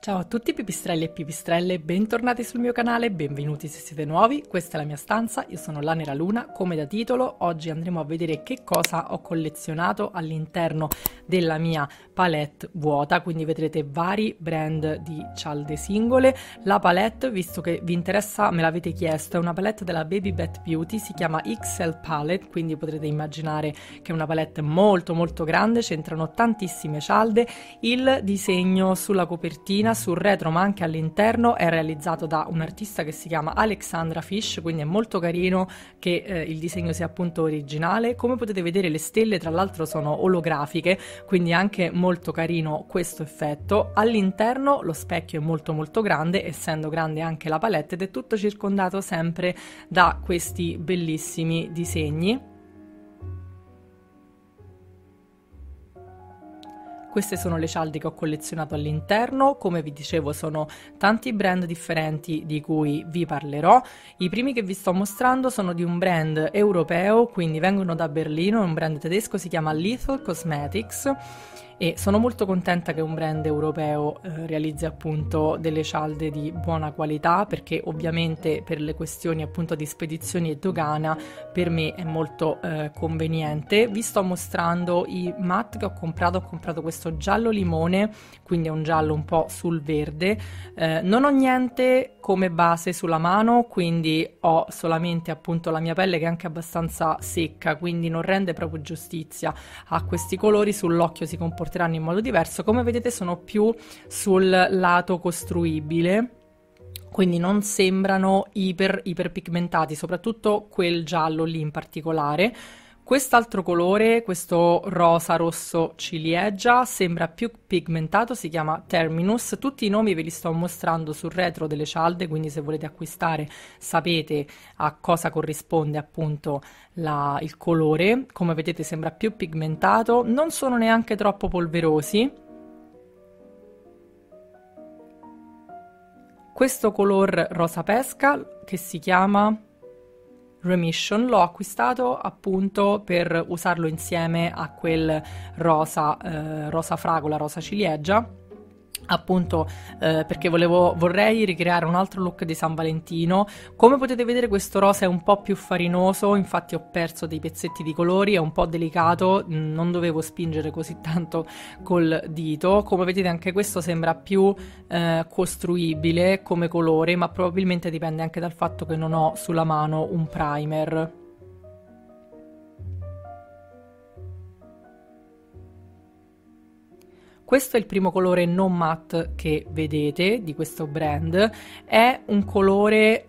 Ciao a tutti pipistrelli e pipistrelle, bentornati sul mio canale, benvenuti se siete nuovi, questa è la mia stanza, io sono la Nera Luna, come da titolo oggi andremo a vedere che cosa ho collezionato all'interno della mia palette vuota, quindi vedrete vari brand di cialde singole. La palette, visto che vi interessa, me l'avete chiesto, è una palette della Baby Bat Beauty, si chiama XL Palette, quindi potrete immaginare che è una palette molto grande, c'entrano tantissime cialde. Il disegno sulla copertina, sul retro ma anche all'interno, è realizzato da un artista che si chiama Alexandra Fish, quindi è molto carino che il disegno sia appunto originale. Come potete vedere le stelle tra l'altro sono olografiche, quindi anche molto carino questo effetto. All'interno lo specchio è molto grande, essendo grande anche la palette, ed è tutto circondato sempre da questi bellissimi disegni. Queste sono le cialde che ho collezionato all'interno, come vi dicevo sono tanti brand differenti di cui vi parlerò. I primi che vi sto mostrando sono di un brand europeo, quindi vengono da Berlino, è un brand tedesco, si chiama Lethal Cosmetics. E sono molto contenta che un brand europeo realizzi appunto delle cialde di buona qualità, perché ovviamente per le questioni appunto di spedizioni e dogana per me è molto conveniente. Vi sto mostrando i matte che ho comprato questo giallo limone, quindi è un giallo un po' sul verde. Non ho niente come base sulla mano, quindi ho solamente appunto la mia pelle che è anche abbastanza secca, quindi non rende proprio giustizia a questi colori. Sull'occhio si comporteranno in modo diverso. Come vedete sono più sul lato costruibile, quindi non sembrano iperpigmentati, soprattutto quel giallo lì in particolare. Quest'altro colore, questo rosa rosso ciliegia, sembra più pigmentato, si chiama Terminus. Tutti i nomi ve li sto mostrando sul retro delle cialde, quindi se volete acquistare sapete a cosa corrisponde appunto il colore. Come vedete sembra più pigmentato, non sono neanche troppo polverosi. Questo color rosa pesca che si chiama Remission l'ho acquistato appunto per usarlo insieme a quel rosa, rosa fragola, rosa ciliegia, appunto perché vorrei ricreare un altro look di San Valentino. Come potete vedere questo rosa è un po' più farinoso, infatti ho perso dei pezzetti di colori, è un po' delicato, non dovevo spingere così tanto col dito. Come vedete anche questo sembra più costruibile come colore, ma probabilmente dipende anche dal fatto che non ho sulla mano un primer. Questo è il primo colore non matte che vedete di questo brand, è un colore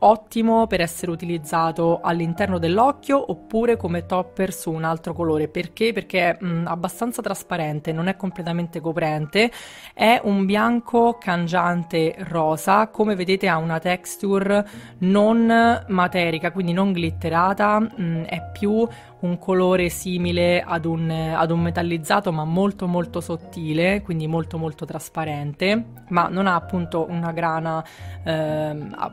ottimo per essere utilizzato all'interno dell'occhio oppure come topper su un altro colore. Perché? Perché è abbastanza trasparente, non è completamente coprente, è un bianco cangiante rosa, come vedete ha una texture non materica, quindi non glitterata, è più un colore simile ad un metallizzato, ma molto sottile, quindi molto trasparente, ma non ha appunto una grana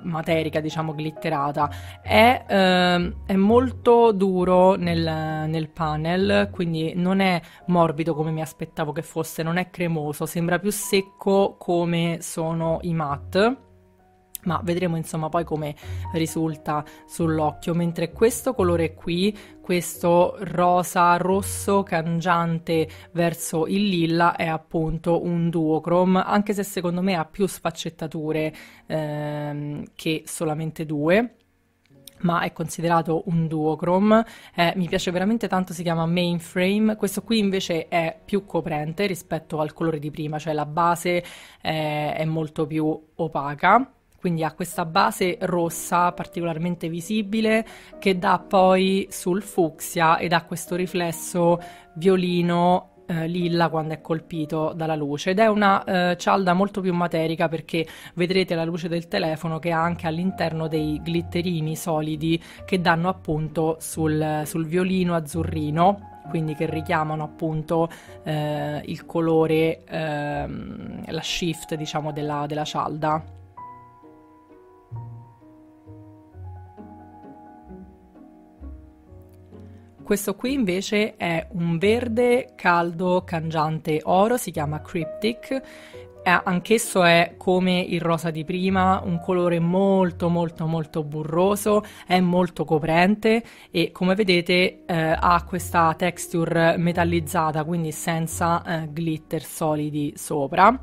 materica, diciamo glitterata. È molto duro nel panel, quindi non è morbido come mi aspettavo che fosse, non è cremoso, sembra più secco come sono i matte, ma vedremo insomma poi come risulta sull'occhio. Mentre questo colore qui, questo rosa rosso cangiante verso il lilla, è appunto un duochrome, anche se secondo me ha più sfaccettature che solamente due, ma è considerato un duochrome. Mi piace veramente tanto, si chiama Mainframe. Questo qui invece è più coprente rispetto al colore di prima, cioè la base è molto più opaca, quindi ha questa base rossa particolarmente visibile che dà poi sul fucsia ed ha questo riflesso violino lilla quando è colpito dalla luce, ed è una cialda molto più materica, perché vedrete alla luce del telefono che ha anche all'interno dei glitterini solidi che danno appunto sul violino azzurrino, quindi che richiamano appunto il colore, la shift diciamo della cialda. Questo qui invece è un verde caldo cangiante oro, si chiama Cryptic. Anch'esso è come il rosa di prima, un colore molto molto molto burroso, è molto coprente e come vedete ha questa texture metallizzata, quindi senza glitter solidi sopra,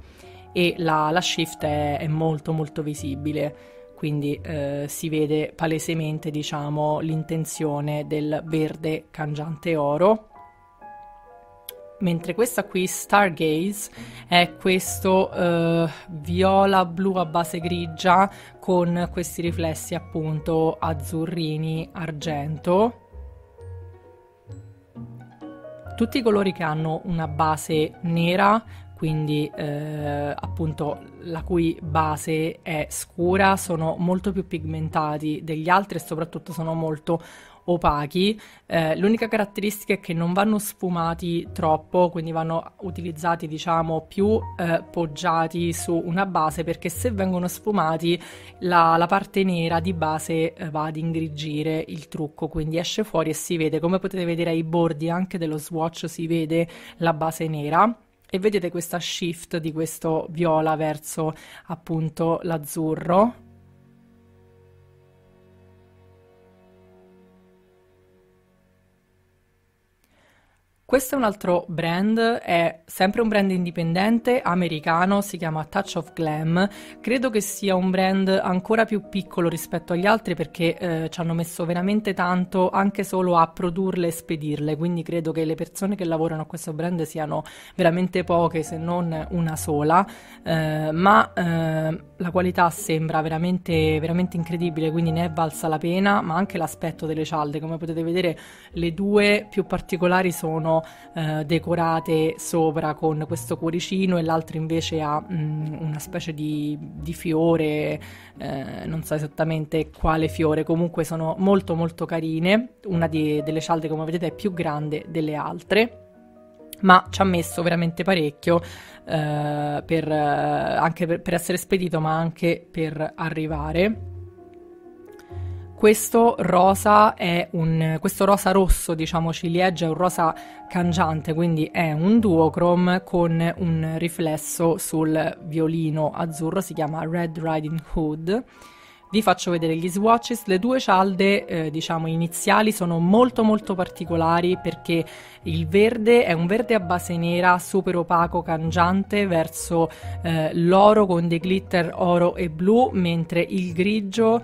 e la shift è molto molto visibile, quindi si vede palesemente, diciamo, l'intenzione del verde cangiante oro. Mentre questa qui, Stargaze, è questo viola blu a base grigia con questi riflessi appunto azzurrini argento. Tutti i colori che hanno una base nera, quindi appunto la cui base è scura, sono molto più pigmentati degli altri e soprattutto sono molto opachi. L'unica caratteristica è che non vanno sfumati troppo, quindi vanno utilizzati, diciamo, più poggiati su una base, perché se vengono sfumati la parte nera di base va ad ingrigire il trucco, quindi esce fuori e si vede, come potete vedere ai bordi anche dello swatch si vede la base nera. E vedete questa shift di questo viola verso appunto l'azzurro. Questo è un altro brand, è sempre un brand indipendente americano, si chiama Touch of Glam. Credo che sia un brand ancora più piccolo rispetto agli altri perché ci hanno messo veramente tanto anche solo a produrle e spedirle, quindi credo che le persone che lavorano a questo brand siano veramente poche, se non una sola, ma la qualità sembra veramente, veramente incredibile, quindi ne è valsa la pena, ma anche l'aspetto delle cialde, come potete vedere le due più particolari sono decorate sopra con questo cuoricino e l'altra invece ha una specie di fiore, non so esattamente quale fiore, comunque sono molto molto carine. Una delle cialde, come vedete, è più grande delle altre, ma ci ha messo veramente parecchio anche per essere spedito, ma anche per arrivare. Questo rosa è questo rosa rosso, diciamo ciliegia, è un rosa cangiante, quindi è un duochrome con un riflesso sul violino azzurro, si chiama Red Riding Hood. Vi faccio vedere gli swatches. Le due cialde, diciamo, iniziali sono molto molto particolari perché il verde è un verde a base nera, super opaco, cangiante, verso l'oro con dei glitter oro e blu, mentre il grigio,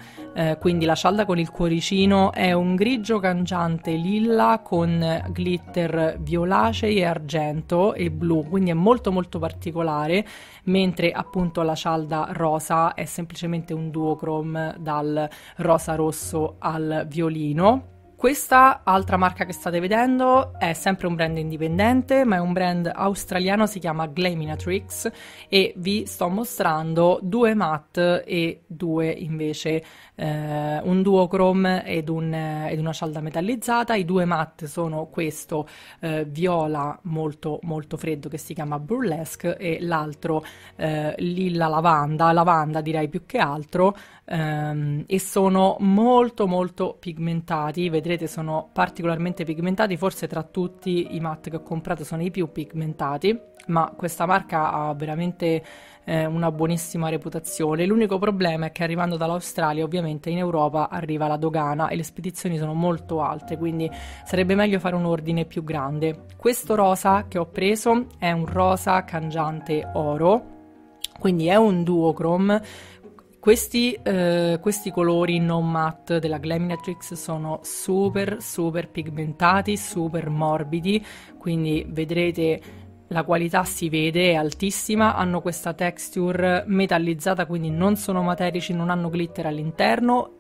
quindi la cialda con il cuoricino, è un grigio cangiante lilla con glitter violacei e argento e blu, quindi è molto molto particolare, mentre appunto la cialda rosa è semplicemente un duochrome dal rosa rosso al violino. Questa altra marca che state vedendo è sempre un brand indipendente, ma è un brand australiano, si chiama Glaminatrix, e vi sto mostrando due matte e due invece un duochrome ed una cialda metallizzata. I due matte sono questo viola molto molto freddo che si chiama Burlesque e l'altro lilla lavanda direi più che altro, e sono molto molto pigmentati, vedrete sono particolarmente pigmentati, forse tra tutti i matte che ho comprato sono i più pigmentati, ma questa marca ha veramente una buonissima reputazione. L'unico problema è che arrivando dall'Australia ovviamente in Europa arriva la dogana e le spedizioni sono molto alte, quindi sarebbe meglio fare un ordine più grande. Questo rosa che ho preso è un rosa cangiante oro, quindi è un duochrome. Questi colori non matte della Glaminatrix sono super super pigmentati, super morbidi, quindi vedrete la qualità si vede, è altissima, hanno questa texture metallizzata, quindi non sono materici, non hanno glitter all'interno,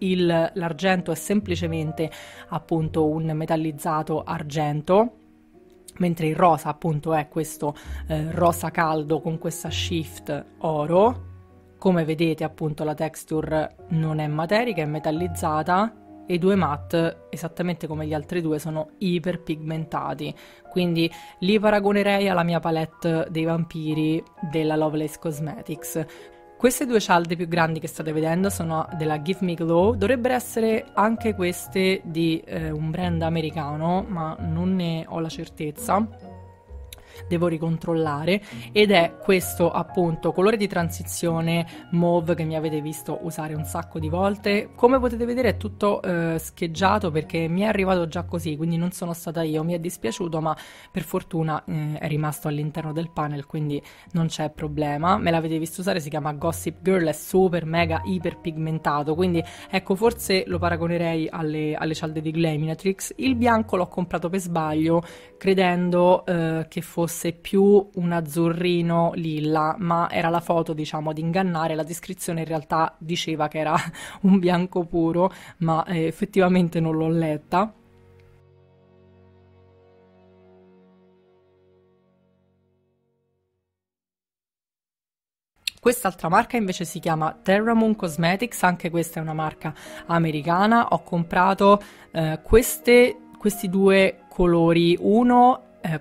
l'argento è semplicemente appunto un metallizzato argento, mentre il rosa appunto è questo rosa caldo con questa shift oro. Come vedete appunto la texture non è materica, è metallizzata, e i due matte, esattamente come gli altri due, sono iper pigmentati, quindi li paragonerei alla mia palette dei vampiri della Lovelace Cosmetics. Queste due cialde più grandi che state vedendo sono della Give Me Glow, dovrebbero essere anche queste di un brand americano, ma non ne ho la certezza. devo ricontrollare, ed è questo appunto colore di transizione mauve che mi avete visto usare un sacco di volte. Come potete vedere è tutto scheggiato perché mi è arrivato già così, quindi non sono stata io, mi è dispiaciuto, ma per fortuna è rimasto all'interno del panel, quindi non c'è problema. Me l'avete visto usare, si chiama Gossip Girl, è super mega iper pigmentato, quindi ecco, forse lo paragonerei alle cialde di Glaminatrix. Il bianco l'ho comprato per sbaglio, credendo che fosse più un azzurrino lilla, ma era la foto, diciamo, ad ingannare. La descrizione in realtà diceva che era un bianco puro, ma effettivamente non l'ho letta. Quest'altra marca invece si chiama Terra Moon Cosmetics, anche questa è una marca americana. Ho comprato questi due colori.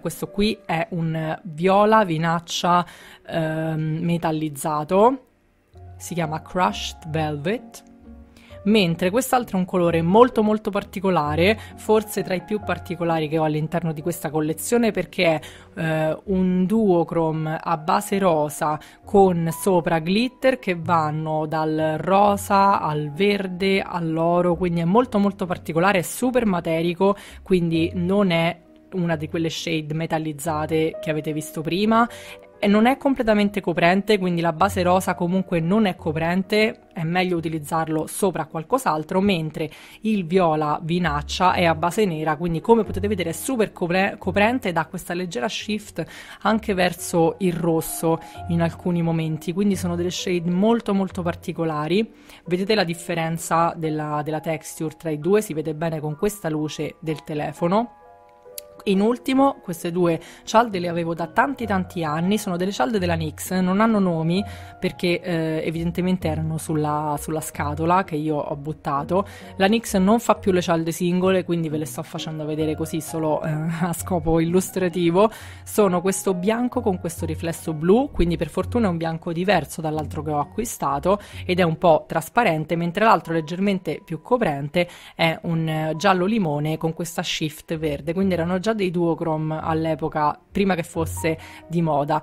Questo qui è un viola vinaccia metallizzato, si chiama Crushed Velvet, mentre quest'altro è un colore molto molto particolare, forse tra i più particolari che ho all'interno di questa collezione, perché è un duochrome a base rosa con sopra glitter che vanno dal rosa al verde all'oro, quindi è molto molto particolare, è super materico, quindi non è una di quelle shade metallizzate che avete visto prima. E non è completamente coprente, quindi la base rosa comunque non è coprente, è meglio utilizzarlo sopra qualcos'altro, mentre il viola vinaccia è a base nera, quindi come potete vedere è super coprente, dà questa leggera shift anche verso il rosso in alcuni momenti, quindi sono delle shade molto molto particolari. Vedete la differenza della texture tra i due, si vede bene con questa luce del telefono. In ultimo, queste due cialde le avevo da tanti anni, sono delle cialde della NYX, non hanno nomi perché evidentemente erano sulla scatola che io ho buttato. La NYX non fa più le cialde singole, quindi ve le sto facendo vedere così solo a scopo illustrativo. Sono questo bianco con questo riflesso blu, quindi per fortuna è un bianco diverso dall'altro che ho acquistato ed è un po' trasparente, mentre l'altro leggermente più coprente è un giallo limone con questa shift verde, quindi erano già dei duochrome all'epoca, prima che fosse di moda.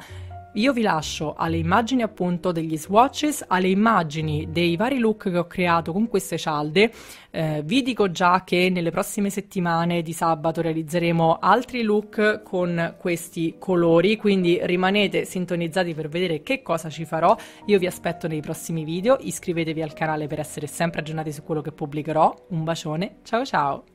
Io vi lascio alle immagini appunto degli swatches, alle immagini dei vari look che ho creato con queste cialde. Vi dico già che nelle prossime settimane di sabato realizzeremo altri look con questi colori, quindi rimanete sintonizzati per vedere che cosa ci farò. Io vi aspetto nei prossimi video, iscrivetevi al canale per essere sempre aggiornati su quello che pubblicherò. Un bacione, ciao ciao!